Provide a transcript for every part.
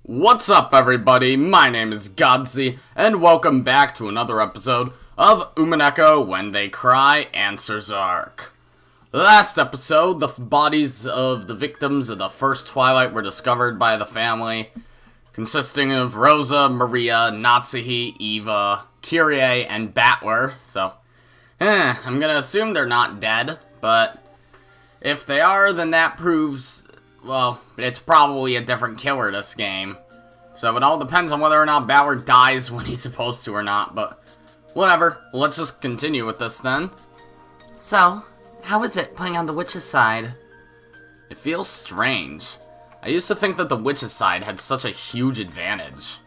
What's up, everybody? My name is Godzi, and welcome back to another episode of Umineko When They Cry Answers Arc. Last episode, the bodies of the victims of the first Twilight were discovered by the family, consisting of Rosa, Maria, Natsuhi, Eva, Kyrie, and Battler. So, I'm gonna assume they're not dead, but if they are, then that proves, well, it's probably a different killer this game. So it all depends on whether or not Battler dies when he's supposed to or not, but whatever. Let's just continue with this then. So, how is it playing on the witch's side? It feels strange. I used to think that the witch's side had such a huge advantage.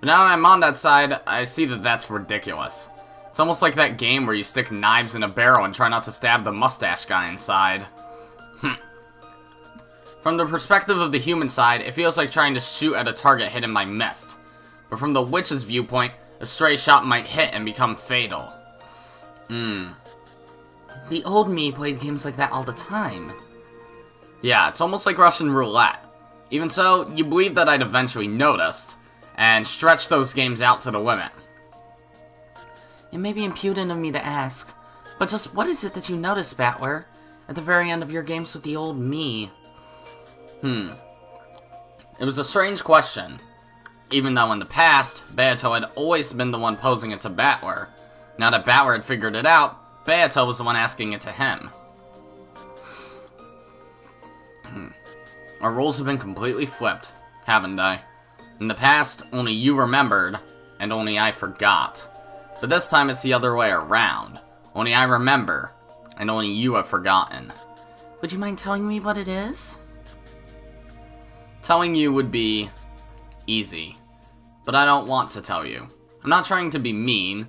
But now that I'm on that side, I see that that's ridiculous. It's almost like that game where you stick knives in a barrel and try not to stab the mustache guy inside. From the perspective of the human side, it feels like trying to shoot at a target hidden by mist. But from the witch's viewpoint, a stray shot might hit and become fatal. The old me played games like that all the time. Yeah, it's almost like Russian roulette. Even so, you believe that I'd eventually noticed, and stretch those games out to the limit. It may be impudent of me to ask, but just what is it that you noticed, Battler, at the very end of your games with the old me? It was a strange question. Even though in the past, Beato had always been the one posing it to Battler. Now that Battler had figured it out, Beato was the one asking it to him. Our roles have been completely flipped, haven't they? In the past, only you remembered, and only I forgot. But this time it's the other way around. Only I remember, and only you have forgotten. Would you mind telling me what it is? Telling you would be easy, but I don't want to tell you. I'm not trying to be mean,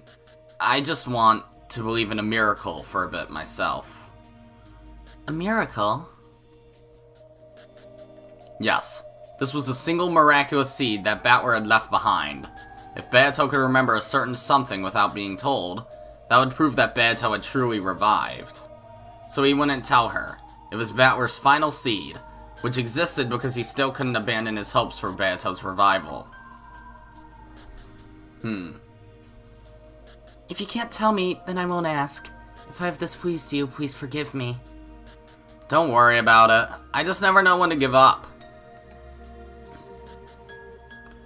I just want to believe in a miracle for a bit myself. A miracle? Yes, this was a single miraculous seed that Battler had left behind. If Beato could remember a certain something without being told, that would prove that Beato had truly revived. So he wouldn't tell her. It was Battler's final seed, which existed because he still couldn't abandon his hopes for Beato's revival. If you can't tell me, then I won't ask. If I have displeased you, please forgive me. Don't worry about it. I just never know when to give up.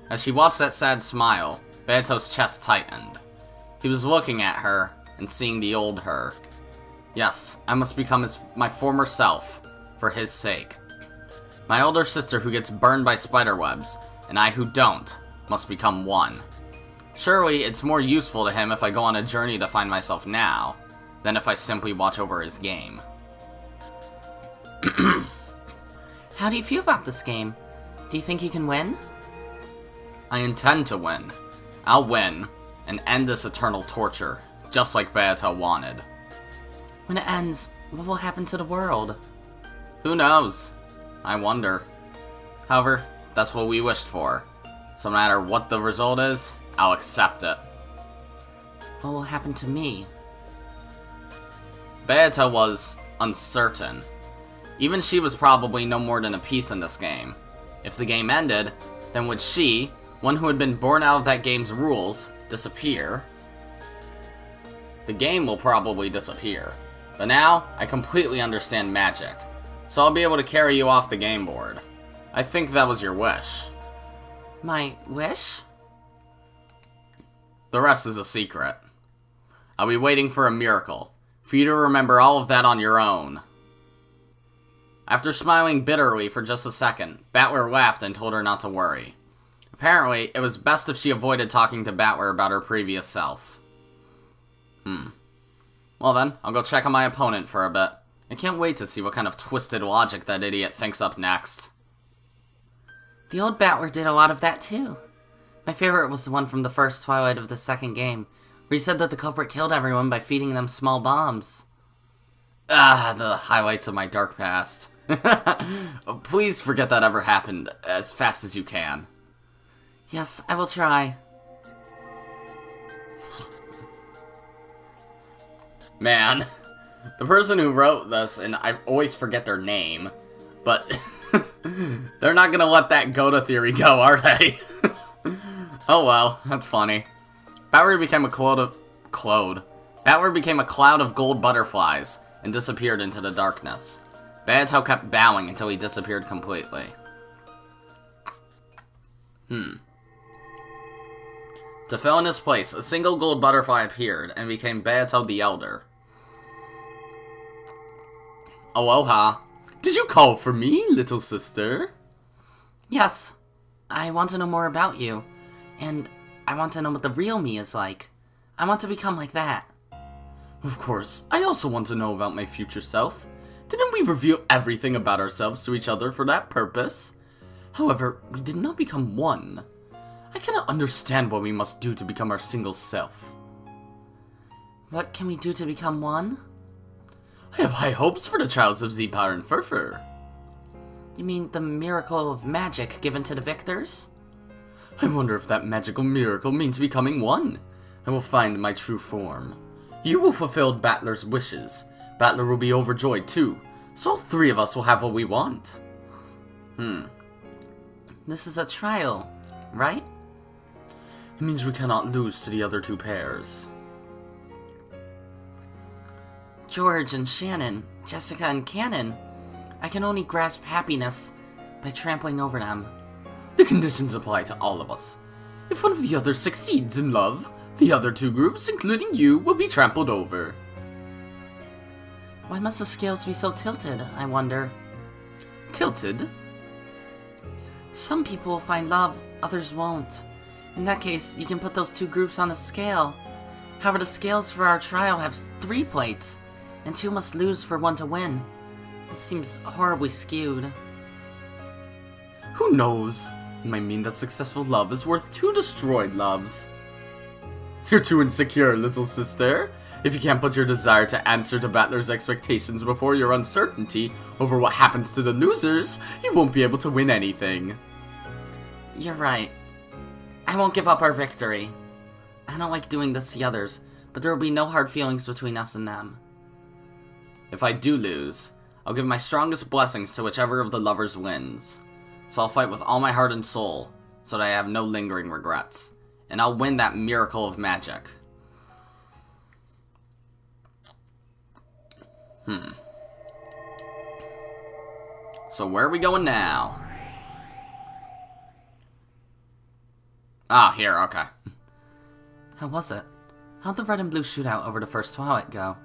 As she watched that sad smile, Beato's chest tightened. He was looking at her and seeing the old her. Yes, I must become my former self, for his sake. My older sister who gets burned by spiderwebs, and I who don't, must become one. Surely, it's more useful to him if I go on a journey to find myself now, than if I simply watch over his game. How do you feel about this game? Do you think you can win? I intend to win. I'll win, and end this eternal torture, just like Beato wanted. When it ends, what will happen to the world? Who knows? I wonder. However, that's what we wished for. So no matter what the result is, I'll accept it. What will happen to me? Beato was uncertain. Even she was probably no more than a piece in this game. If the game ended, then would she, one who had been born out of that game's rules, disappear? The game will probably disappear. But now, I completely understand magic. So I'll be able to carry you off the game board. I think that was your wish. My wish? The rest is a secret. I'll be waiting for a miracle, for you to remember all of that on your own. After smiling bitterly for just a second, Battler laughed and told her not to worry. Apparently, it was best if she avoided talking to Battler about her previous self. Well then, I'll go check on my opponent for a bit. I can't wait to see what kind of twisted logic that idiot thinks up next. The old Battler did a lot of that too. My favorite was the one from the first Twilight of the second game, where he said that the culprit killed everyone by feeding them small bombs. The highlights of my dark past. Please forget that ever happened as fast as you can. Yes, I will try. Man, the person who wrote this, and I always forget their name, but They're not gonna let that Goda theory go, are they? Oh well, that's funny. Battler became a cloud of gold butterflies and disappeared into the darkness. Bayato kept bowing until he disappeared completely. To fill in his place, a single gold butterfly appeared and became Bayato the Elder. Aloha. Did you call for me, little sister? Yes. I want to know more about you. And I want to know what the real me is like. I want to become like that. Of course. I also want to know about my future self. Didn't we reveal everything about ourselves to each other for that purpose? However, we did not become one. I cannot understand what we must do to become our single self. What can we do to become one? I have high hopes for the trials of Zepar and Furfur. You mean the miracle of magic given to the victors? I wonder if that magical miracle means becoming one. I will find my true form. You will fulfill Battler's wishes. Battler will be overjoyed too, so all three of us will have what we want. This is a trial, right? It means we cannot lose to the other two pairs. George and Shannon, Jessica and Cannon. I can only grasp happiness by trampling over them. The conditions apply to all of us. If one of the others succeeds in love, the other two groups, including you, will be trampled over. Why must the scales be so tilted, I wonder? Tilted? Some people will find love, others won't. In that case, you can put those two groups on a scale. However, the scales for our trial have 3 plates, and 2 must lose for 1 to win. It seems horribly skewed. Who knows? It might mean that successful love is worth 2 destroyed loves. You're too insecure, little sister. If you can't put your desire to answer to Battler's expectations before your uncertainty over what happens to the losers, you won't be able to win anything. You're right. I won't give up our victory. I don't like doing this to others, but there will be no hard feelings between us and them. If I do lose, I'll give my strongest blessings to whichever of the lovers wins. So I'll fight with all my heart and soul, so that I have no lingering regrets. And I'll win that miracle of magic. So where are we going now? Ah, here, okay. How was it? How'd the red and blue shootout over the first Twilight go?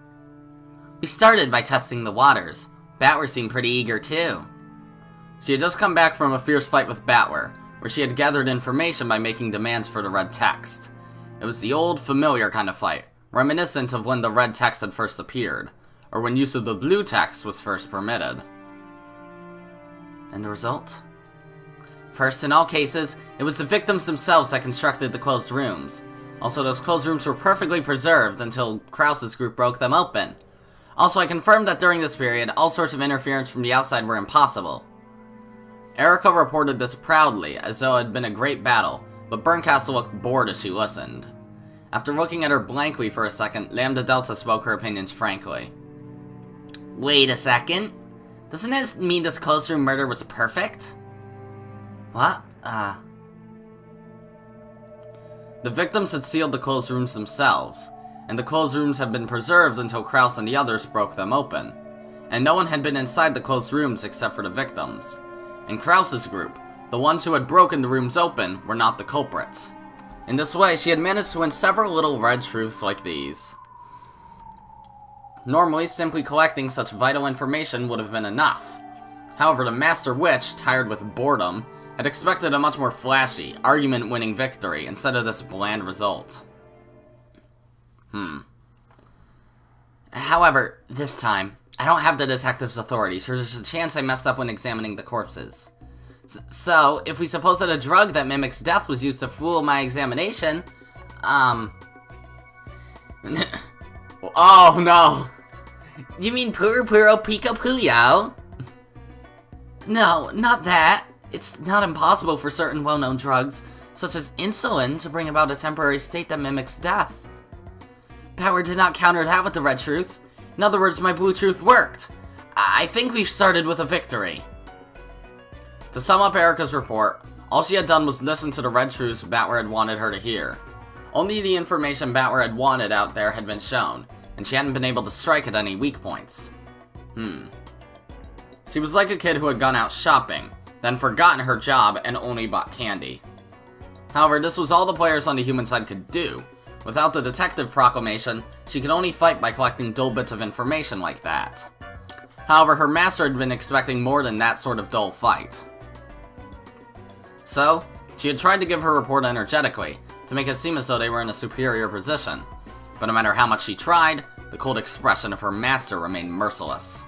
We started by testing the waters. Battler seemed pretty eager too. She had just come back from a fierce fight with Battler, where she had gathered information by making demands for the red text. It was the old, familiar kind of fight, reminiscent of when the red text had first appeared, or when use of the blue text was first permitted. And the result? First, in all cases, it was the victims themselves that constructed the closed rooms. Also, those closed rooms were perfectly preserved until Krause's group broke them open. Also, I confirmed that during this period, all sorts of interference from the outside were impossible. Erika reported this proudly, as though it had been a great battle, but Berncastle looked bored as she listened. After looking at her blankly for a second, Lambda Delta spoke her opinions frankly. Wait a second. Doesn't this mean this closed room murder was perfect? What? The victims had sealed the closed rooms themselves, and the closed rooms had been preserved until Krause and the others broke them open. And no one had been inside the closed rooms except for the victims. In Krause's group, the ones who had broken the rooms open were not the culprits. In this way, she had managed to win several little red truths like these. Normally, simply collecting such vital information would have been enough. However, the Master Witch, tired with boredom, had expected a much more flashy, argument-winning victory instead of this bland result. However, this time, I don't have the detective's authority, so there's a chance I messed up when examining the corpses. So, if we suppose that a drug that mimics death was used to fool my examination, Oh no! You mean Puro Puro Pico Puyo? No, not that. It's not impossible for certain well-known drugs, such as insulin, to bring about a temporary state that mimics death. Power did not counter that with the red truth. In other words, my blue truth worked. I think we've started with a victory. To sum up Erika's report, all she had done was listen to the red truths Battler had wanted her to hear. Only the information Battler had wanted out there had been shown, and she hadn't been able to strike at any weak points. She was like a kid who had gone out shopping, then forgotten her job and only bought candy. However, this was all the players on the human side could do. Without the detective proclamation, she could only fight by collecting dull bits of information like that. However, her master had been expecting more than that sort of dull fight. So, she had tried to give her report energetically, to make it seem as though they were in a superior position. But no matter how much she tried, the cold expression of her master remained merciless.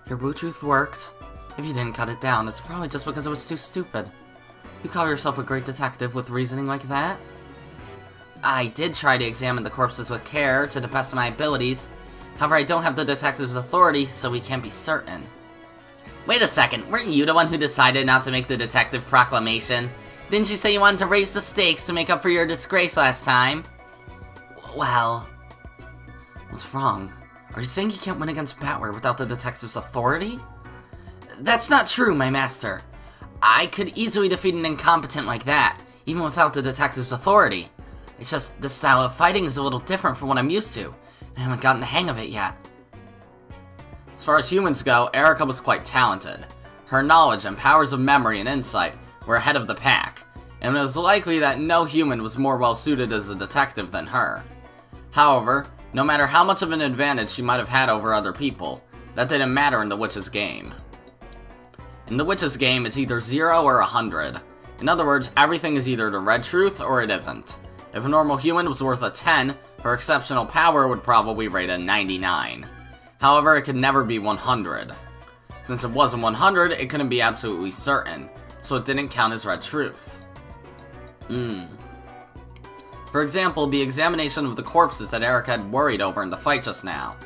Your blue truth worked. If you didn't cut it down, it's probably just because it was too stupid. You call yourself a great detective with reasoning like that? I did try to examine the corpses with care, to the best of my abilities. However, I don't have the detective's authority, so we can't be certain. Wait a second, weren't you the one who decided not to make the detective proclamation? Didn't you say you wanted to raise the stakes to make up for your disgrace last time? Well... What's wrong? Are you saying you can't win against Battler without the detective's authority? That's not true, my master. I could easily defeat an incompetent like that, even without the detective's authority. It's just, this style of fighting is a little different from what I'm used to, and I haven't gotten the hang of it yet. As far as humans go, Erika was quite talented. Her knowledge and powers of memory and insight were ahead of the pack, and it was likely that no human was more well suited as a detective than her. However, no matter how much of an advantage she might have had over other people, that didn't matter in the witch's game. In the witch's game, it's either 0 or 100. In other words, everything is either the red truth or it isn't. If a normal human was worth a 10, her exceptional power would probably rate a 99. However, it could never be 100. Since it wasn't 100, it couldn't be absolutely certain, so it didn't count as red truth. For example, the examination of the corpses that Erika had worried over in the fight just now.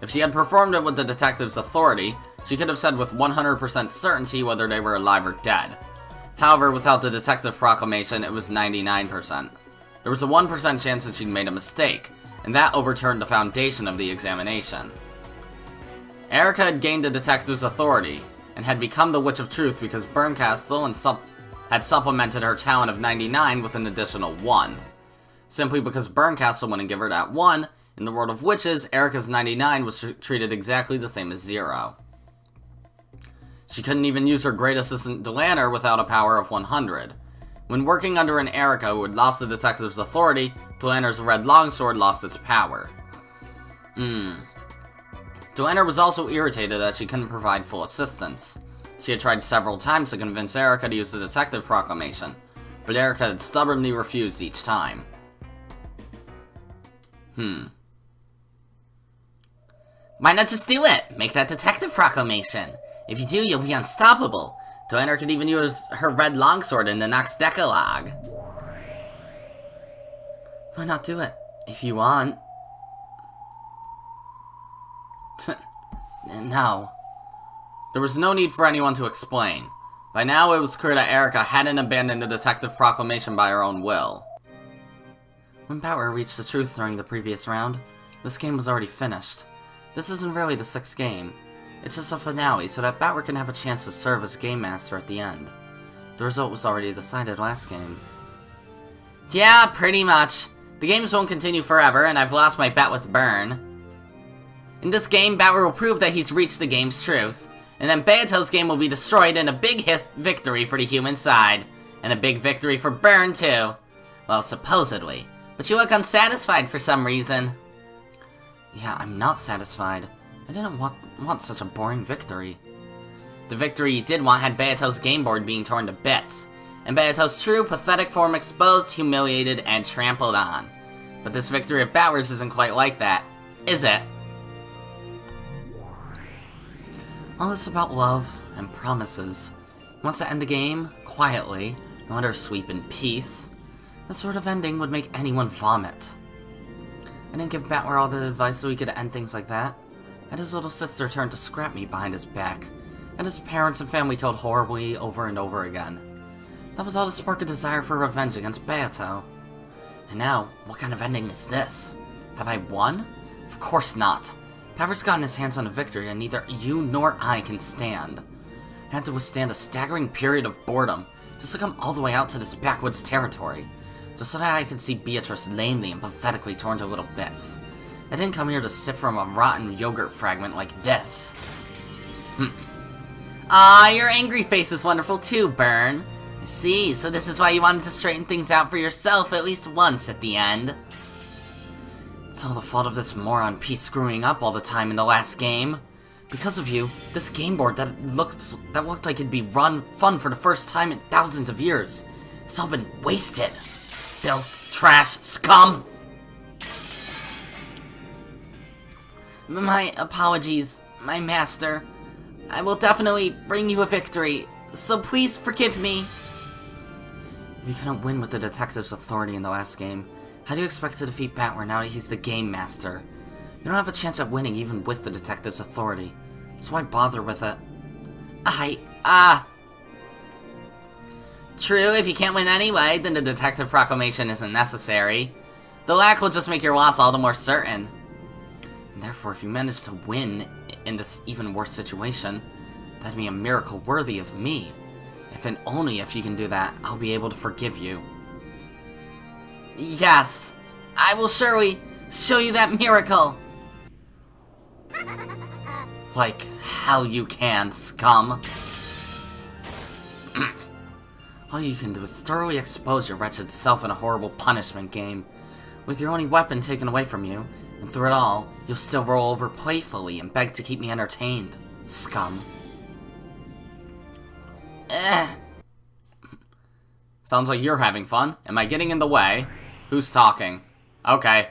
If she had performed it with the detective's authority, she could have said with 100% certainty whether they were alive or dead. However, without the detective proclamation, it was 99%. There was a 1% chance that she'd made a mistake, and that overturned the foundation of the examination. Erika had gained the detective's authority, and had become the Witch of Truth because Bernkastel had supplemented her talent of 99 with an additional 1. Simply because Bernkastel wouldn't give her that 1, in the world of witches, Erika's 99 was treated exactly the same as 0. She couldn't even use her great assistant Delanner without a power of 100. When working under an Erika who had lost the detective's authority, Delanner's red longsword lost its power. Delanner was also irritated that she couldn't provide full assistance. She had tried several times to convince Erika to use the detective proclamation, but Erika had stubbornly refused each time. Why not just do it? Make that detective proclamation. If you do, you'll be unstoppable. Delanner could even use her red longsword in the Nox Decalogue. Why not do it? If you want. No. There was no need for anyone to explain. By now, it was clear that Erika hadn't abandoned the detective proclamation by her own will. When Battler reached the truth during the previous round, this game was already finished. This isn't really the 6th game. It's just a finale so that Battler can have a chance to serve as Game Master at the end. The result was already decided last game. Yeah, pretty much. The games won't continue forever, and I've lost my bet with Byrne. In this game, Battler will prove that he's reached the game's truth, and then Beato's game will be destroyed in a big victory for the human side, and a big victory for Byrne too. Well, supposedly. But you look unsatisfied for some reason. Yeah, I'm not satisfied. I didn't want such a boring victory. The victory you did want had Beato's game board being torn to bits, and Beato's true, pathetic form exposed, humiliated, and trampled on. But this victory of Battler's isn't quite like that, is it? All this about love and promises. He wants to end the game quietly and let her sleep in peace. That sort of ending would make anyone vomit. I didn't give Battler all the advice so he could end things like that. And his little sister turned to scrap me behind his back. And his parents and family killed horribly over and over again. That was all to spark a desire for revenge against Beato. And now, what kind of ending is this? Have I won? Of course not. Battler's gotten his hands on a victory that neither you nor I can stand. had to withstand a staggering period of boredom just to come all the way out to this backwoods territory, just so that I could see Beatrice lamely and pathetically torn to little bits. I didn't come here to sip from a rotten yogurt fragment like this. Ah, your angry face is wonderful too, Burn. I see, so this is why you wanted to straighten things out for yourself at least once at the end. It's all the fault of this moron P screwing up all the time in the last game. Because of you, this game board that looked like it'd be fun for the first time in thousands of years, it's all been wasted. Filth, trash, scum! My apologies, my master. I will definitely bring you a victory, so please forgive me. If you couldn't win with the detective's authority in the last game, how do you expect to defeat Battler now that he's the game master? You don't have a chance at winning even with the detective's authority, so why bother with it? True, if you can't win anyway, then the detective proclamation isn't necessary. The lack will just make your loss all the more certain. And therefore, if you manage to win in this even worse situation, that'd be a miracle worthy of me. If and only if you can do that, I'll be able to forgive you. Yes, I will surely show you that miracle. Like hell you can, scum. All you can do is thoroughly expose your wretched self in a horrible punishment game. With your only weapon taken away from you, and through it all, you'll still roll over playfully and beg to keep me entertained, scum. Sounds like you're having fun. Am I getting in the way? Who's talking? Okay.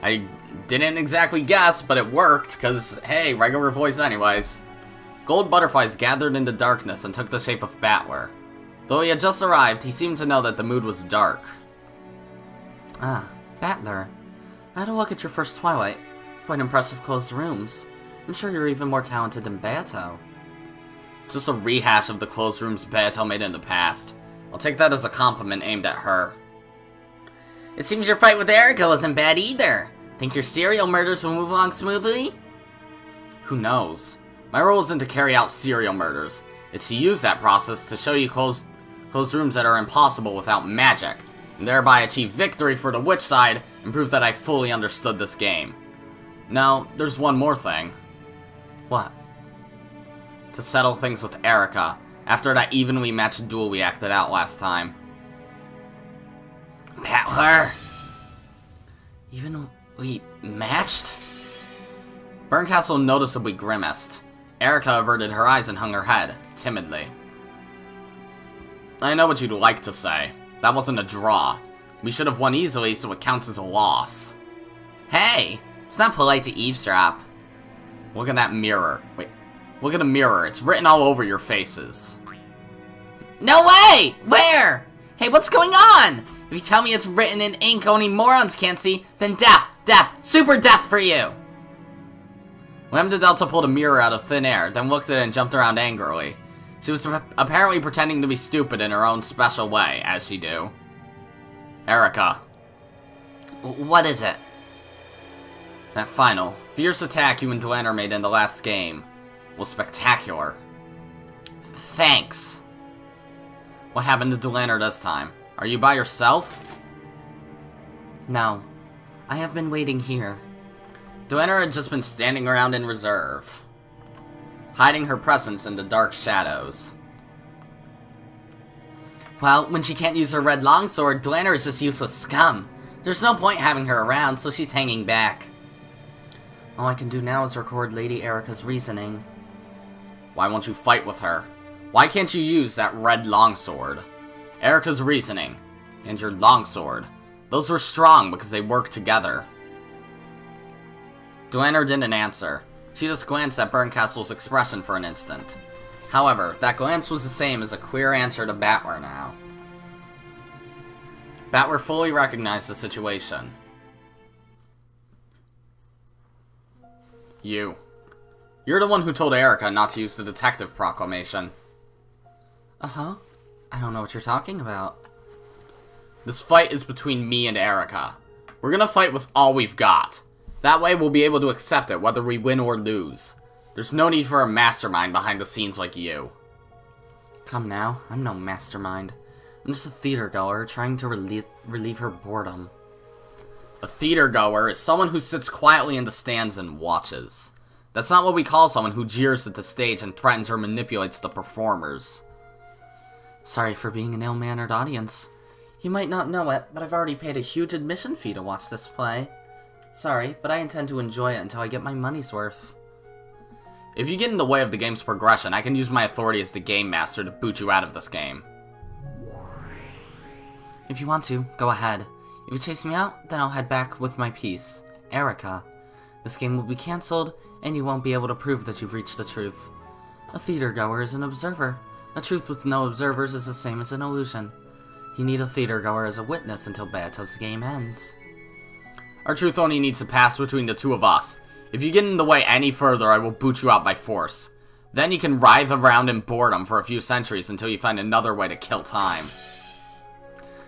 I didn't exactly guess, but it worked, because, hey, regular voice anyways. Gold butterflies gathered into darkness and took the shape of Battler. Though he had just arrived, he seemed to know that the mood was dark. Ah, Battler. I had a look at your first Twilight. Quite impressive closed rooms. I'm sure you're even more talented than Beato. It's just a rehash of the closed rooms Beato made in the past. I'll take that as a compliment aimed at her. It seems your fight with Erika wasn't bad either. Think your serial murders will move along smoothly? Who knows? My role isn't to carry out serial murders. It's to use that process to show you closed rooms that are impossible without magic, and thereby achieve victory for the witch side and prove that I fully understood this game. Now, there's one more thing. What? To settle things with Erika, after that evenly matched duel we acted out last time. Battler! Evenly matched? Burncastle noticeably grimaced. Erika averted her eyes and hung her head, timidly. I know what you'd like to say. That wasn't a draw. We should have won easily, so it counts as a loss. Hey! It's not polite to eavesdrop. Look at that mirror. Wait. Look at the mirror. It's written all over your faces. No way! Where? Hey, what's going on? If you tell me it's written in ink only morons can't see, then death, super death for you! Lambda Delta pulled a mirror out of thin air, then looked at it and jumped around angrily. She was apparently pretending to be stupid in her own special way, as she do. Erika. What is it? That final, fierce attack you and Delaner made in the last game was spectacular. Thanks. What happened to Delaner this time? Are you by yourself? No. I have been waiting here. Delaner had just been standing around in reserve, hiding her presence in the dark shadows. Well, when she can't use her red longsword, Delaner is just useless scum. There's no point having her around, so she's hanging back. All I can do now is record Lady Erika's reasoning. Why won't you fight with her? Why can't you use that red longsword? Erika's reasoning, and your longsword. Those were strong because they work together. Delaner didn't answer. She just glanced at Burncastle's expression for an instant. However, that glance was the same as a queer answer to Battler now. Battler fully recognized the situation. You're the one who told Erika not to use the detective proclamation. Uh-huh. I don't know what you're talking about. This fight is between me and Erika. We're gonna fight with all we've got. That way we'll be able to accept it whether we win or lose. There's no need for a mastermind behind the scenes like you. Come now, I'm no mastermind. I'm just a theater goer trying to relieve her boredom. A theater goer is someone who sits quietly in the stands and watches. That's not what we call someone who jeers at the stage and threatens or manipulates the performers. Sorry for being an ill-mannered audience. You might not know it, but I've already paid a huge admission fee to watch this play. Sorry, but I intend to enjoy it until I get my money's worth. If you get in the way of the game's progression, I can use my authority as the game master to boot you out of this game. If you want to, go ahead. If you chase me out, then I'll head back with my piece, Erika. This game will be cancelled, and you won't be able to prove that you've reached the truth. A theater goer is an observer. A truth with no observers is the same as an illusion. You need a theater goer as a witness until Bato's game ends. Our truth only needs to pass between the two of us. If you get in the way any further, I will boot you out by force. Then you can writhe around in boredom for a few centuries until you find another way to kill time.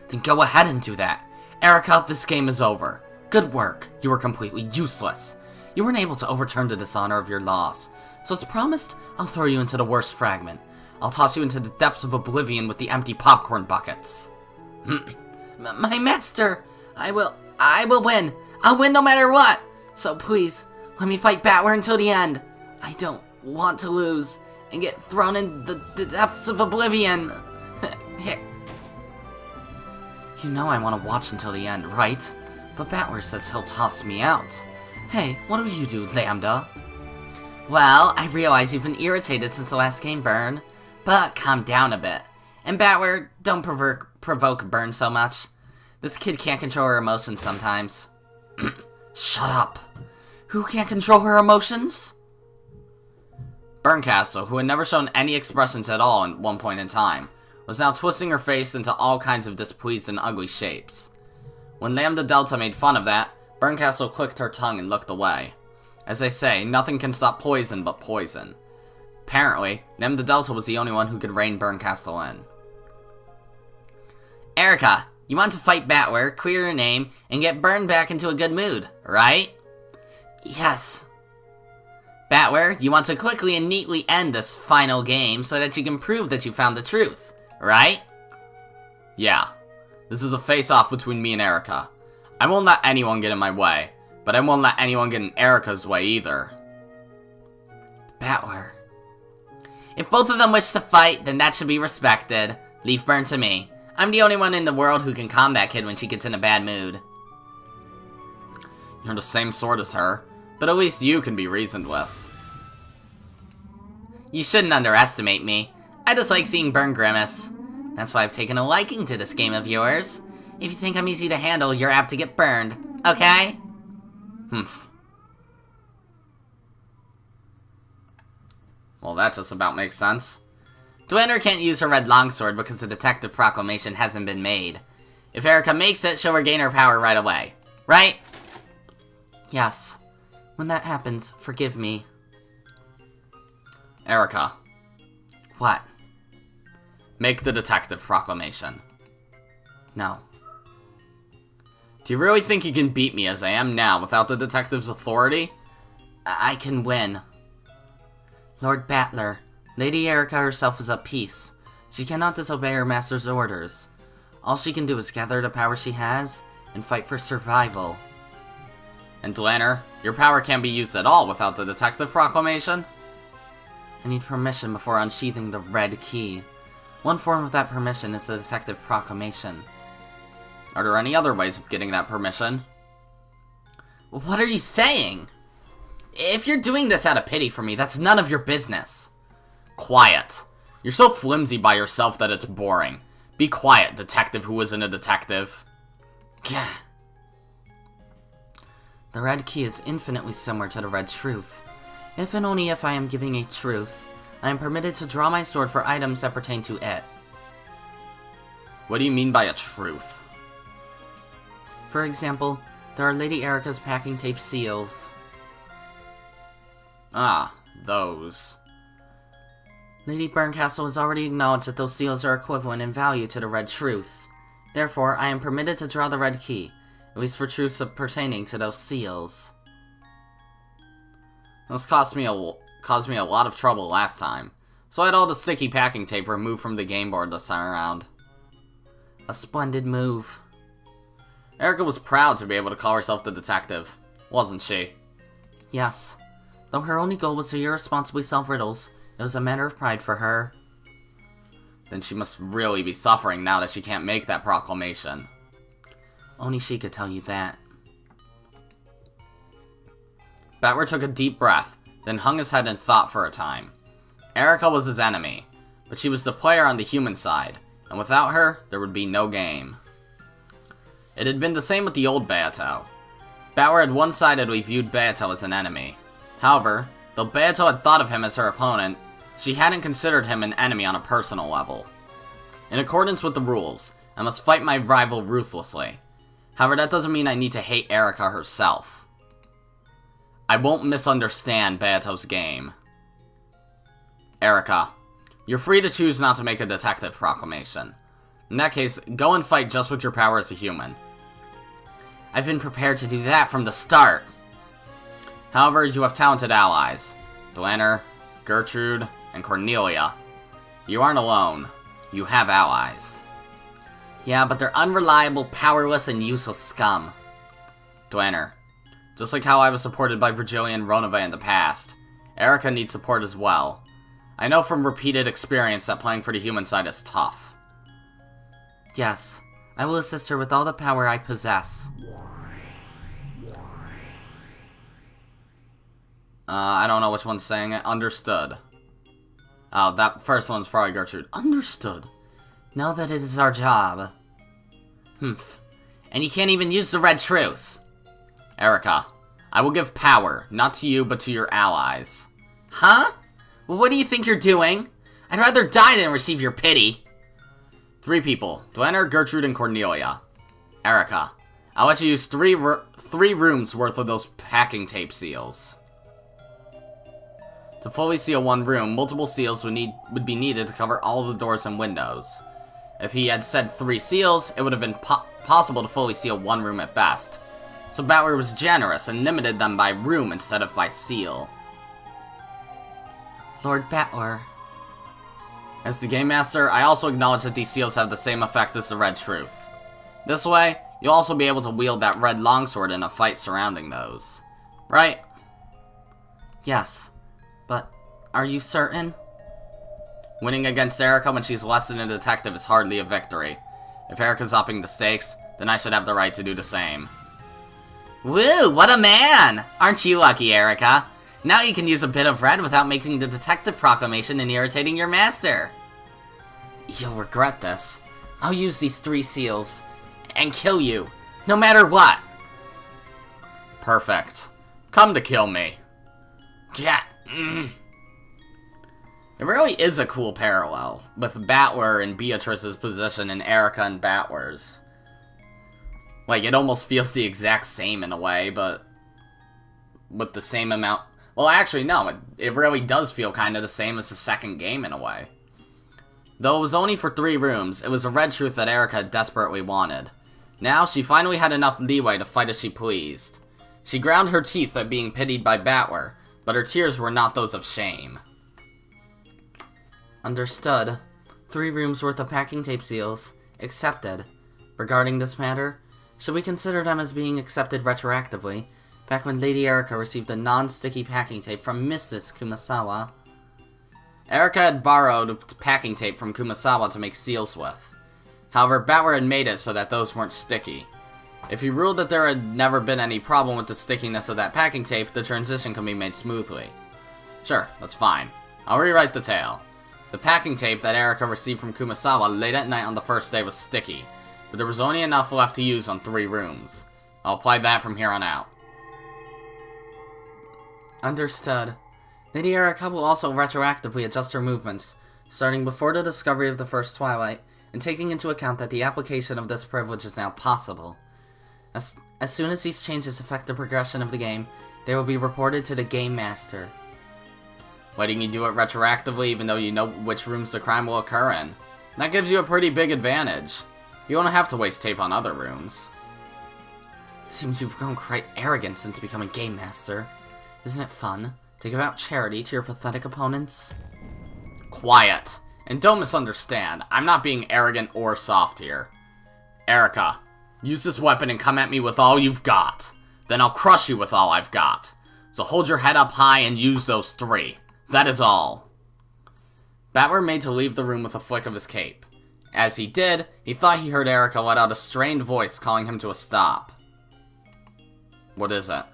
Then go ahead and do that. Erika, this game is over. Good work. You were completely useless. You weren't able to overturn the dishonor of your loss. So as promised, I'll throw you into the worst fragment. I'll toss you into the depths of oblivion with the empty popcorn buckets. My master! I will win. I'll win no matter what. So please, let me fight Battler until the end. I don't want to lose and get thrown in the depths of oblivion. You know I want to watch until the end, right? But Battler says he'll toss me out. Hey, what do you do, Lambda? Well, I realize you've been irritated since the last game, Burn. But calm down a bit. And Battler, don't provoke Burn so much. This kid can't control her emotions sometimes. Shut up. Who can't control her emotions? Burncastle, who had never shown any expressions at all at one point in time, was now twisting her face into all kinds of displeased and ugly shapes. When Lambda Delta made fun of that, Burncastle clicked her tongue and looked away. As they say, nothing can stop poison but poison. Apparently, Lambda Delta was the only one who could rein Burncastle in. Erika, you want to fight Battler, clear your name, and get Burn back into a good mood, right? Yes. Battler, you want to quickly and neatly end this final game so that you can prove that you found the truth, right? Yeah. This is a face-off between me and Erika. I won't let anyone get in my way, but I won't let anyone get in Erika's way either. Battler. If both of them wish to fight, then that should be respected. Leave Burn to me. I'm the only one in the world who can calm that kid when she gets in a bad mood. You're the same sort as her, but at least you can be reasoned with. You shouldn't underestimate me. I just like seeing Burn grimace. That's why I've taken a liking to this game of yours. If you think I'm easy to handle, you're apt to get burned, okay? Humph. Well, that just about makes sense. Dwener can't use her red longsword because the detective proclamation hasn't been made. If Erika makes it, she'll regain her power right away. Right? Yes. When that happens, forgive me. Erika. What? Make the detective proclamation. No. Do you really think you can beat me as I am now without the detective's authority? I can win. Lord Battler, Lady Erika herself is at peace. She cannot disobey her master's orders. All she can do is gather the power she has and fight for survival. And Dwener, your power can't be used at all without the detective proclamation? I need permission before unsheathing the red key. One form of that permission is the detective proclamation. Are there any other ways of getting that permission? What are you saying? If you're doing this out of pity for me, that's none of your business. Quiet. You're so flimsy by yourself that it's boring. Be quiet, detective who isn't a detective. Gah. The red key is infinitely similar to the red truth. If and only if I am giving a truth, I am permitted to draw my sword for items that pertain to it. What do you mean by a truth? For example, there are Lady Erika's packing tape seals. Ah, those. Lady Burncastle has already acknowledged that those seals are equivalent in value to the red truth. Therefore, I am permitted to draw the red key, at least for truths pertaining to those seals. Those cost caused me a lot of trouble last time, so I had all the sticky packing tape removed from the game board this time around. A splendid move. Erika was proud to be able to call herself the detective, wasn't she? Yes. Though her only goal was to irresponsibly solve riddles, it was a matter of pride for her. Then she must really be suffering now that she can't make that proclamation. Only she could tell you that. Battler took a deep breath, then hung his head in thought for a time. Erika was his enemy, but she was the player on the human side, and without her, there would be no game. It had been the same with the old Beato. Battler had one-sidedly viewed Beato as an enemy. However, though Beato had thought of him as her opponent, she hadn't considered him an enemy on a personal level. In accordance with the rules, I must fight my rival ruthlessly. However, that doesn't mean I need to hate Erika herself. I won't misunderstand Beato's game. Erika, you're free to choose not to make a detective proclamation. In that case, go and fight just with your power as a human. I've been prepared to do that from the start. However, you have talented allies. Dlanner, Gertrude, and Cornelia. You aren't alone. You have allies. Yeah, but they're unreliable, powerless, and useless scum. Dlanner, just like how I was supported by Virgilia and Ronove in the past, Erika needs support as well. I know from repeated experience that playing for the human side is tough. Yes, I will assist her with all the power I possess. I don't know which one's saying it. Understood. Oh, that first one's probably Gertrude. Understood. Know that it is our job. Humph. And you can't even use the red truth. Erika, I will give power, not to you, but to your allies. Huh? Well, what do you think you're doing? I'd rather die than receive your pity. 3 people. Dlanner, Gertrude, and Cornelia. Erika, I'll let you use 3 rooms worth of those packing tape seals. To fully seal one room, multiple seals would be needed to cover all the doors and windows. If he had said 3 seals, it would have been possible to fully seal one room at best. So Battler was generous and limited them by room instead of by seal. Lord Battler. As the Game Master, I also acknowledge that these seals have the same effect as the Red Truth. This way, you'll also be able to wield that red longsword in a fight surrounding those. Right? Yes. But, are you certain? Winning against Erika when she's less than a detective is hardly a victory. If Erika's upping the stakes, then I should have the right to do the same. Woo, what a man! Aren't you lucky, Erika? Now you can use a bit of red without making the detective proclamation and irritating your master. You'll regret this. I'll use these 3 seals and kill you, no matter what. Perfect. Come to kill me. Yeah. It really is a cool parallel, with Battler and Beatrice's position and Erika and Battler's. Like, it almost feels the exact same in a way, but with the same amount... Well, actually, no, it really does feel kind of the same as the second game in a way. Though it was only for 3 rooms, it was a red truth that Erika desperately wanted. Now, she finally had enough leeway to fight as she pleased. She ground her teeth at being pitied by Battler, but her tears were not those of shame. Understood. 3 rooms worth of packing tape seals. Accepted. Regarding this matter, should we consider them as being accepted retroactively, back when Lady Erika received a non-sticky packing tape from Mrs. Kumasawa? Erika had borrowed packing tape from Kumasawa to make seals with. However, Battler had made it so that those weren't sticky. If he ruled that there had never been any problem with the stickiness of that packing tape, the transition can be made smoothly. Sure, that's fine. I'll rewrite the tale. The packing tape that Erika received from Kumasawa late at night on the first day was sticky, but there was only enough left to use on 3 rooms. I'll apply that from here on out. Understood. Lady Erika will also retroactively adjust her movements, starting before the discovery of the first Twilight, and taking into account that the application of this privilege is now possible. As soon as these changes affect the progression of the game, they will be reported to the Game Master. Letting you do it retroactively even though you know which rooms the crime will occur in. That gives you a pretty big advantage. You won't have to waste tape on other rooms. Seems you've grown quite arrogant since becoming Game Master. Isn't it fun To give out charity to your pathetic opponents? Quiet. And don't misunderstand, I'm not being arrogant or soft here. Erika, use this weapon and come at me with all you've got. Then I'll crush you with all I've got. So hold your head up high and use those 3. That is all. Battler made to leave the room with a flick of his cape. As he did, he thought he heard Erika let out a strained voice calling him to a stop. What is it?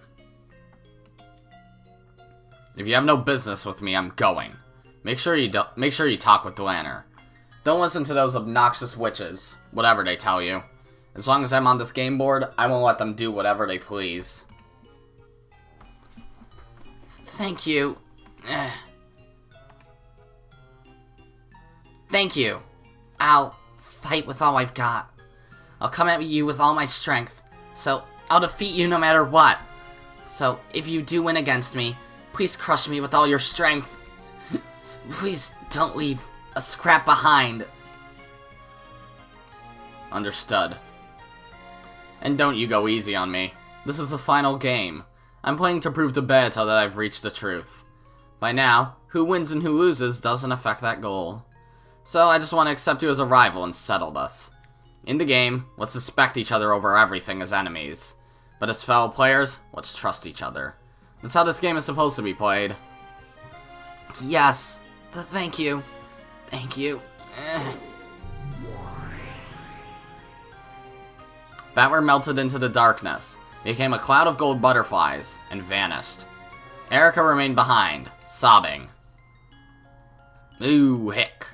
If you have no business with me, I'm going. Make sure you talk with Delanner. Don't listen to those obnoxious witches, whatever they tell you. As long as I'm on this game board, I won't let them do whatever they please. Thank you. Thank you. I'll fight with all I've got. I'll come at you with all my strength. So, I'll defeat you no matter what. So, if you do win against me, please crush me with all your strength. Please don't leave a scrap behind. Understood. And don't you go easy on me. This is the final game. I'm playing to prove to Beto that I've reached the truth. By now, who wins and who loses doesn't affect that goal. So I just want to accept you as a rival and settle this. In the game, let's suspect each other over everything as enemies. But as fellow players, let's trust each other. That's how this game is supposed to be played. Yes. Thank you. Thank you. Battler melted into the darkness, became a cloud of gold butterflies, and vanished. Erika remained behind, sobbing. Ooh, hick.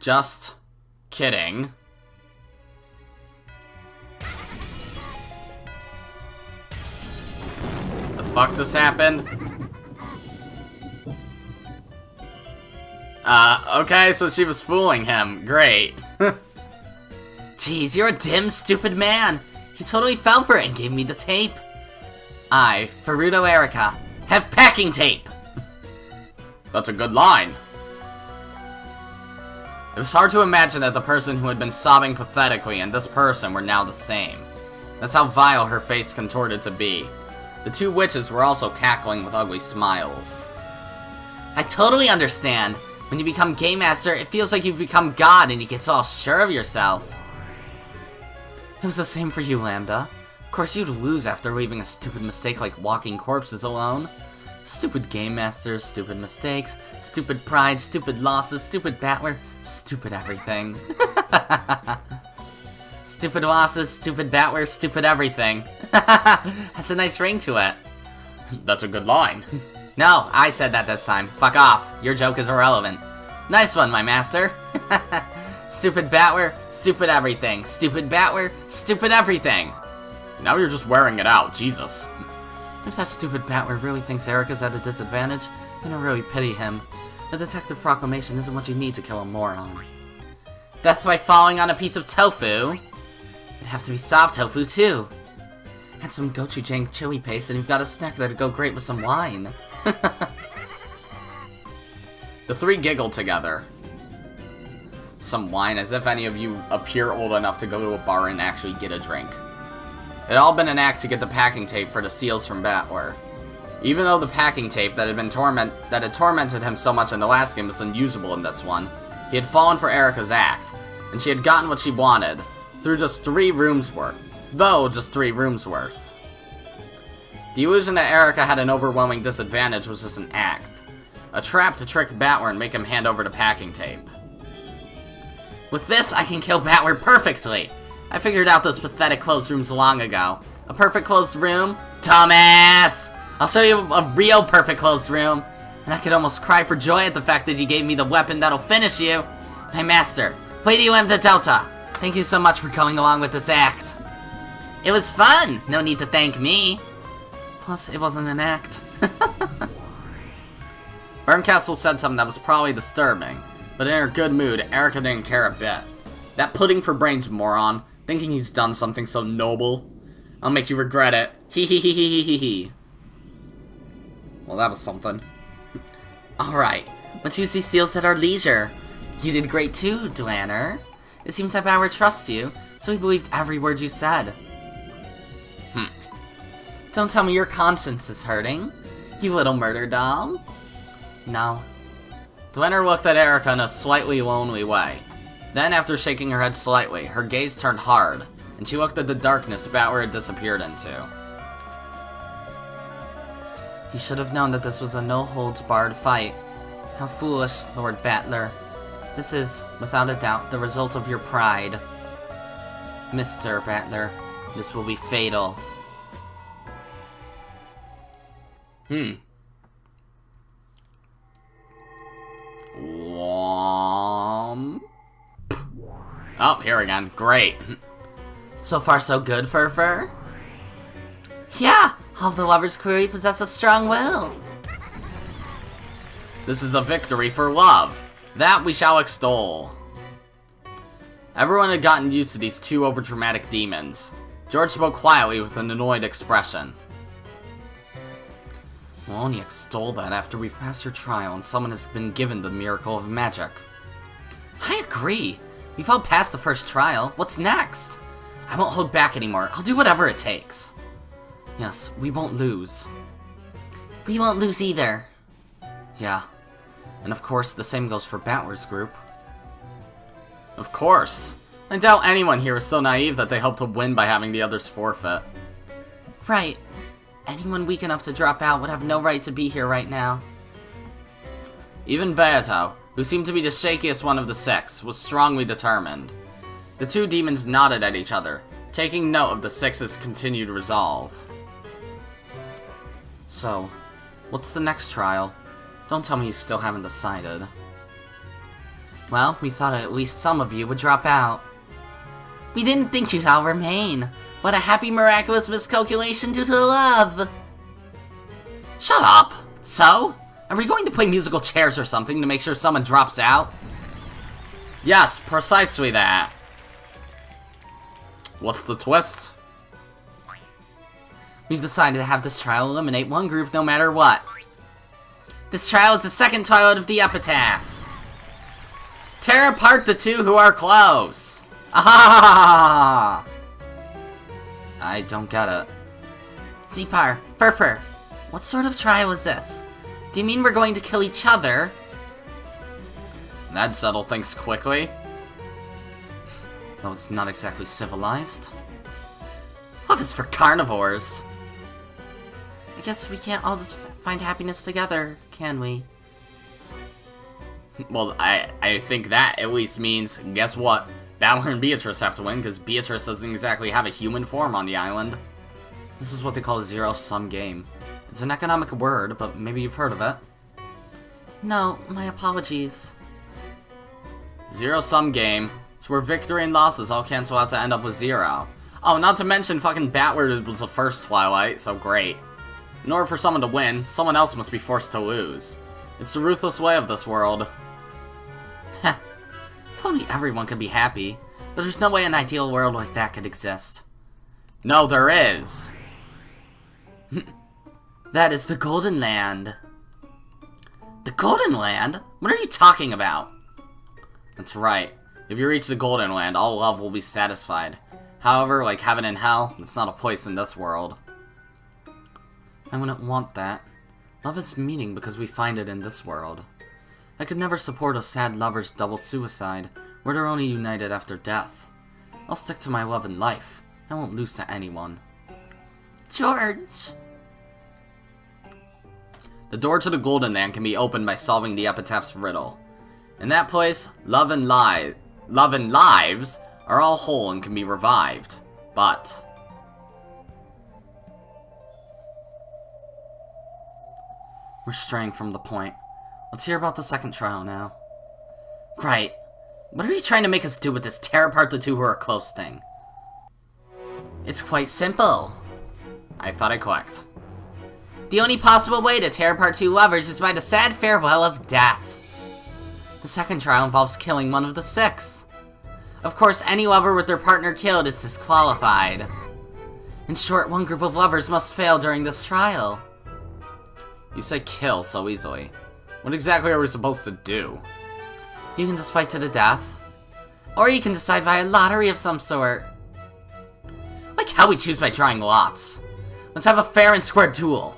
Just kidding. The fuck just happened? Okay, so she was fooling him. Great. Jeez, you're a dim, stupid man. He totally fell for it and gave me the tape. I, Furuto Erika, have packing tape. That's a good line. It was hard to imagine that the person who had been sobbing pathetically and this person were now the same. That's how vile her face contorted to be. The 2 witches were also cackling with ugly smiles. I totally understand. When you become Game Master, it feels like you've become God and you get all sure of yourself. It was the same for you, Lambda. Of course you'd lose after leaving a stupid mistake like walking corpses alone. Stupid Game Masters, stupid mistakes, stupid pride, stupid losses, stupid Battler, stupid everything. Stupid losses, stupid Battler, stupid everything. That's a nice ring to it. That's a good line. No, I said that this time. Fuck off. Your joke is irrelevant. Nice one, my master. Stupid Battler, stupid everything. Stupid Battler, stupid everything. Now you're just wearing it out, Jesus. If that stupid Battler really thinks Erika's at a disadvantage, then I really pity him. A detective proclamation isn't what you need to kill a moron. Death by falling on a piece of tofu? It'd have to be soft tofu, too. Add some gochujang chili paste and you've got a snack that'd go great with some wine. The 3 giggled together. Some wine, as if any of you appear old enough to go to a bar and actually get a drink. It had all been an act to get the packing tape for the seals from Battler. Even though the packing tape that had tormented him so much in the last game was unusable in this one, he had fallen for Erika's act, and she had gotten what she wanted, through just 3 rooms worth. Just 3 rooms worth. The illusion that Erika had an overwhelming disadvantage was just an act. A trap to trick Battler and make him hand over the packing tape. With this, I can kill Battler perfectly! I figured out those pathetic closed rooms long ago. A perfect closed room? Dumbass! I'll show you a real perfect closed room. And I could almost cry for joy at the fact that you gave me the weapon that'll finish you. My master, Lady Lambda Delta, thank you so much for going along with this act. It was fun! No need to thank me. Plus, it wasn't an act. Berncastle said something that was probably disturbing, but in her good mood, Erika didn't care a bit. That pudding for brains moron, thinking he's done something so noble. I'll make you regret it. Hee hee hee hee hee hee hee. Well, that was something. Alright, let's use these seals at our leisure. You did great too, Delanner. It seems that Battler trusts you, so he believed every word you said. Don't tell me your conscience is hurting. You little murder dom? No. The winner looked at Erika in a slightly lonely way. Then, after shaking her head slightly, her gaze turned hard, and she looked at the darkness Battler had disappeared into. He should have known that this was a no-holds-barred fight. How foolish, Lord Battler. This is, without a doubt, the result of your pride. Mr. Battler, this will be fatal. Oh, here again. Great. So far so good, Furfur? Yeah! All the lovers clearly possess a strong will. This is a victory for love. That we shall extol. Everyone had gotten used to these two overdramatic demons. George spoke quietly with an annoyed expression. We'll only extol that after we've passed your trial and someone has been given the miracle of magic. I agree. We've all passed the first trial. What's next? I won't hold back anymore. I'll do whatever it takes. Yes, we won't lose. We won't lose either. Yeah. And of course, the same goes for Battler's group. Of course. I doubt anyone here is so naive that they hope to win by having the others forfeit. Right. Anyone weak enough to drop out would have no right to be here right now. Even Beato, who seemed to be the shakiest one of the six, was strongly determined. The two demons nodded at each other, taking note of the six's continued resolve. So, what's the next trial? Don't tell me you still haven't decided. Well, we thought at least some of you would drop out. We didn't think you'd all remain. What a happy, miraculous miscalculation due to love! Shut up! So? Are we going to play musical chairs or something to make sure someone drops out? Yes, precisely that. What's the twist? We've decided to have this trial eliminate one group no matter what. This trial is the second twilight of the epitaph. Tear apart the two who are close. Ah! I don't get it. Zepar, Furfur, what sort of trial is this? Do you mean we're going to kill each other? That'd settle things quickly. Though it's not exactly civilized. Love is for carnivores. I guess we can't all just find happiness together, can we? Well, I think that at least means, guess what? Battler and Beatrice have to win, because Beatrice doesn't exactly have a human form on the island. This is what they call a zero-sum game. It's an economic word, but maybe you've heard of it. No, my apologies. Zero-sum game. It's where victory and losses all cancel out to end up with zero. Oh, not to mention fucking Battler was the first Twilight, so great. In order for someone to win, someone else must be forced to lose. It's the ruthless way of this world. Heh. If only everyone could be happy, but there's no way an ideal world like that could exist. No, there is. That is the Golden Land. The Golden Land? What are you talking about? That's right. If you reach the Golden Land, all love will be satisfied. However, like heaven and hell, it's not a place in this world. I wouldn't want that. Love has meaning because we find it in this world. I could never support a sad lover's double suicide, where they're only united after death. I'll stick to my love in life. I won't lose to anyone. George! The door to the Golden Land can be opened by solving the epitaph's riddle. In that place, love and lives are all whole and can be revived. But we're straying from the point. Let's hear about the second trial now. Right. What are you trying to make us do with this tear apart the two who are close thing? It's quite simple. I thought I clicked. The only possible way to tear apart two lovers is by the sad farewell of death. The second trial involves killing one of the six. Of course, any lover with their partner killed is disqualified. In short, one group of lovers must fail during this trial. You say kill so easily. What exactly are we supposed to do? You can just fight to the death. Or you can decide by a lottery of some sort. Like how we choose by drawing lots. Let's have a fair and square duel.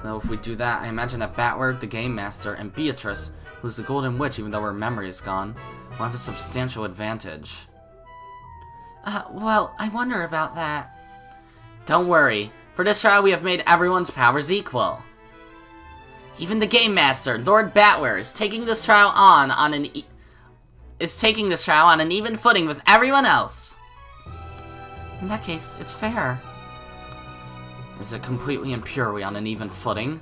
Though if we do that, I imagine that Battler, the Game Master, and Beatrice, who's the Golden Witch even though her memory is gone, will have a substantial advantage. Well, I wonder about that. Don't worry. For this trial, we have made everyone's powers equal. Even the Game Master, Lord Battler, is taking this trial on an even footing with everyone else. In that case, it's fair. Is it completely and purely on an even footing?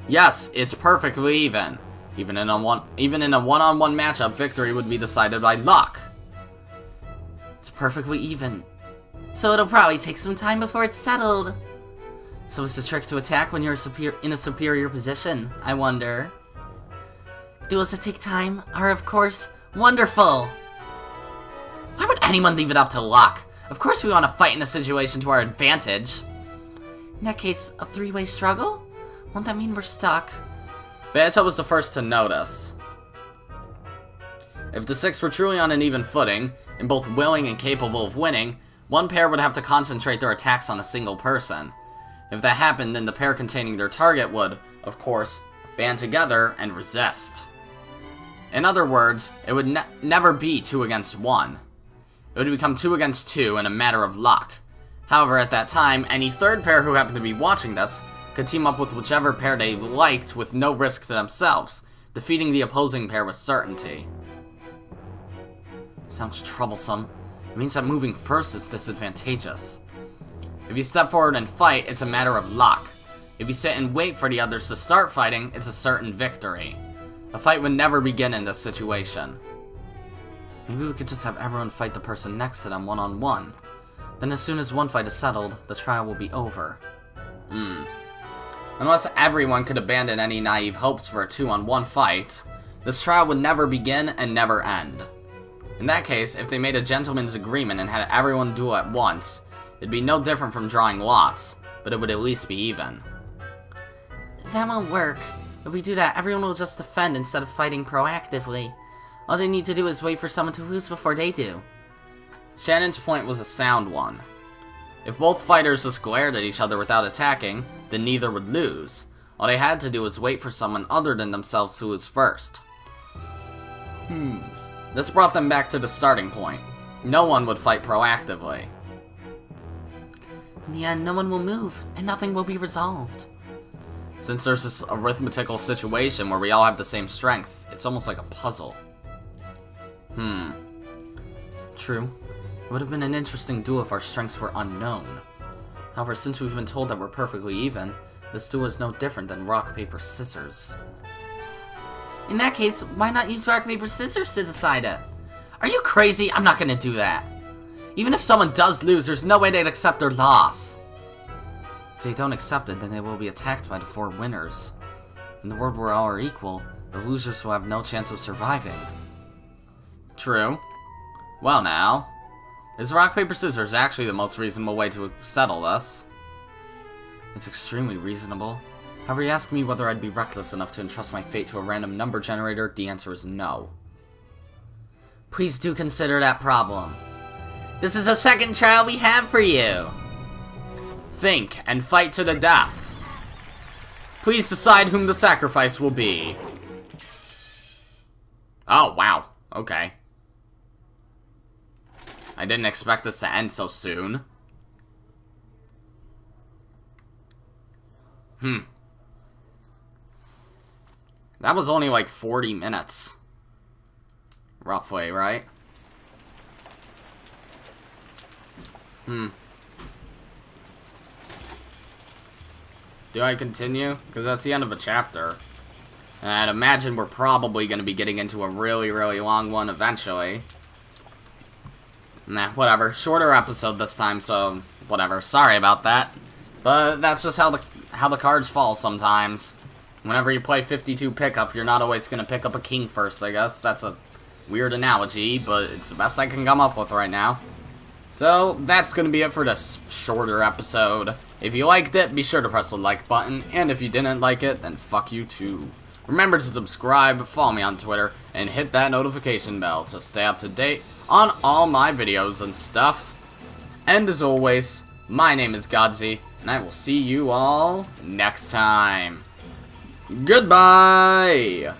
Yes, it's perfectly even. Even in a one-on-one matchup, victory would be decided by luck. It's perfectly even. So it'll probably take some time before it's settled. So is the trick to attack when you're in a superior position, I wonder? Duels that take time are, of course, wonderful. Why would anyone leave it up to luck? Of course we want to fight in a situation to our advantage. In that case, a three-way struggle? Won't that mean we're stuck? Beata was the first to notice. If the six were truly on an even footing, and both willing and capable of winning, one pair would have to concentrate their attacks on a single person. If that happened, then the pair containing their target would, of course, band together and resist. In other words, it would never be 2 against 1. It would become 2 against 2 in a matter of luck. However, at that time, any third pair who happened to be watching this could team up with whichever pair they liked with no risk to themselves, defeating the opposing pair with certainty. Sounds troublesome. It means that moving first is disadvantageous. If you step forward and fight, it's a matter of luck. If you sit and wait for the others to start fighting, it's a certain victory. A fight would never begin in this situation. Maybe we could just have everyone fight the person next to them one-on-one. Then as soon as one fight is settled, the trial will be over. Unless everyone could abandon any naive hopes for a 2-on-1 fight, this trial would never begin and never end. In that case, if they made a gentleman's agreement and had everyone duel at once, it'd be no different from drawing lots, but it would at least be even. That won't work. If we do that, everyone will just defend instead of fighting proactively. All they need to do is wait for someone to lose before they do. Shannon's point was a sound one. If both fighters just glared at each other without attacking, then neither would lose. All they had to do was wait for someone other than themselves to lose first. This brought them back to the starting point. No one would fight proactively. In the end, no one will move, and nothing will be resolved. Since there's this arithmetical situation where we all have the same strength, it's almost like a puzzle. True. It would have been an interesting duel if our strengths were unknown. However, since we've been told that we're perfectly even, this duel is no different than rock, paper, scissors. In that case, why not use rock, paper, scissors to decide it? Are you crazy? I'm not gonna do that. Even if someone does lose, there's no way they'd accept their loss. If they don't accept it, then they will be attacked by the 4 winners. In the world where all are equal, the losers will have no chance of surviving. True. Well now, is rock, paper, scissors actually the most reasonable way to settle this? It's extremely reasonable. However, you ask me whether I'd be reckless enough to entrust my fate to a random number generator, the answer is no. Please do consider that problem. This is the second trial we have for you. Think and fight to the death. Please decide whom the sacrifice will be. Oh, wow. Okay. I didn't expect this to end so soon. That was only like 40 minutes. Roughly, right? Do I continue? Because that's the end of a chapter. And I'd imagine we're probably going to be getting into a really, really long one eventually. Nah, whatever. Shorter episode this time, so whatever. Sorry about that. But that's just how the cards fall sometimes. Whenever you play 52 pickup, you're not always going to pick up a king first, I guess. That's a weird analogy, but it's the best I can come up with right now. So, that's going to be it for this shorter episode. If you liked it, be sure to press the like button, and if you didn't like it, then fuck you too. Remember to subscribe, follow me on Twitter, and hit that notification bell to stay up to date on all my videos and stuff. And as always, my name is Godzi, and I will see you all next time. Goodbye!